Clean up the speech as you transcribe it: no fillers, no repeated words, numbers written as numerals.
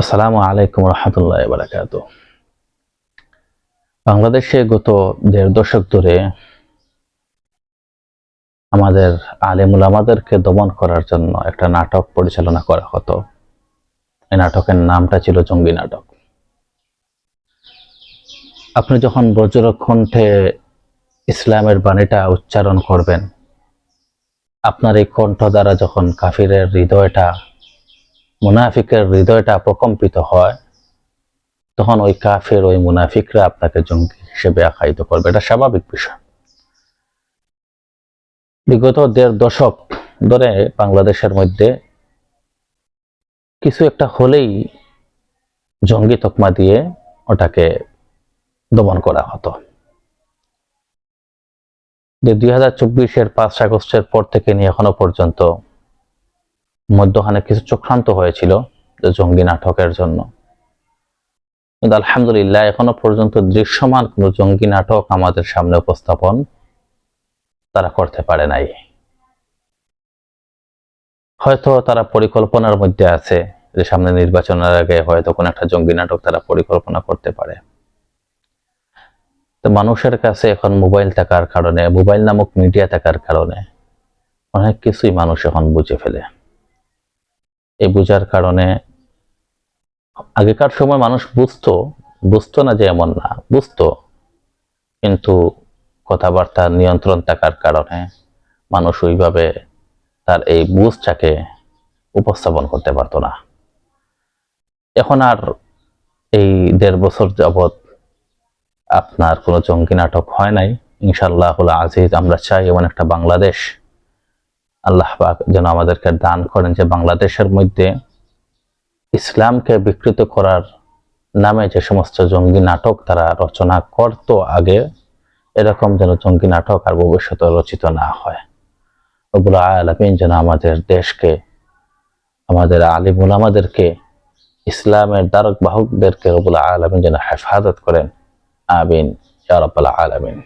আসসালামু আলাইকুম রহমতুল্লাহি ওয়া বারাকাতুহু। বাংলাদেশে গত ১.৫ দশক ধরে আমাদের আলেম উলামাদেরকে দমন করার জন্য একটা নাটক পরিচালনা করা হতো। এই নাটকের নামটা ছিল জঙ্গি নাটক। আপনি যখন বজ্রকণ্ঠে ইসলামের বাণীটা উচ্চারণ করবেন, আপনার এই কণ্ঠ দ্বারা যখন কাফিরের হৃদয়টা, মুনাফিকের হৃদয়টা প্রকম্পিত হয়, তখন ওই কাফির, ওই মুনাফিকরা আপনাকে জঙ্গি হিসেবে আখ্যায়িত করবে। এটা স্বাভাবিক বিষয়। বিগত ১.৫ দশক ধরে বাংলাদেশের মধ্যে কিছু একটা হলেই জঙ্গি তকমা দিয়ে ওটাকে দমন করা হতো। যে ২০২৪-এর ৫ আগস্টের পর থেকে নিয়ে এখনো পর্যন্ত মধ্যখানে কিছু চক্রান্ত হয়েছিল যে জঙ্গি নাটকের জন্য, কিন্তু আলহামদুলিল্লাহ এখনো পর্যন্ত দৃশ্যমান কোনো জঙ্গি নাটক আমাদের সামনে উপস্থাপন তারা করতে পারে নাই। হয়তো তারা পরিকল্পনার মধ্যে আছে যে সামনে নির্বাচনের আগে হয়তো কোনো একটা জঙ্গি নাটক তারা পরিকল্পনা করতে পারে। তো মানুষের কাছে এখন মোবাইল থাকার কারণে, মোবাইল নামক মিডিয়া থাকার কারণে অনেক কিছুই মানুষ এখন বুঝে ফেলে। এই বুঝার কারণে আগেকার সময় মানুষ বুঝতো না যে এমন না, বুঝতো, কিন্তু কথাবার্তা নিয়ন্ত্রণ থাকার কারণে মানুষ ওইভাবে তার এই বুঝটাকে উপস্থাপন করতে পারতো না। এখন আর এই ১.৫ বছর যাবৎ আপনার কোনো জঙ্গি নাটক হয় নাই। ইনশাআল্লাহুল আজিজ আমরা চাই এমন একটা বাংলাদেশ আল্লাহ পাক যেন আমাদেরকে দান করেন, যে বাংলাদেশের মধ্যে ইসলামকে বিকৃত করার নামে যে সমস্ত জঙ্গি নাটক তারা রচনা করত আগে, এরকম যেন জঙ্গি নাটক আর ভবিষ্যতে রচিত না হয়। রব্বুল আলামিন যেন আমাদের দেশকে, আমাদের আলিম উলামাদেরকে, ইসলামের দ্বারক বাহকদেরকে রব্বুল আলামিন যেন হেফাজত করেন। আমিন ইয়া রাব্বাল আলামিন।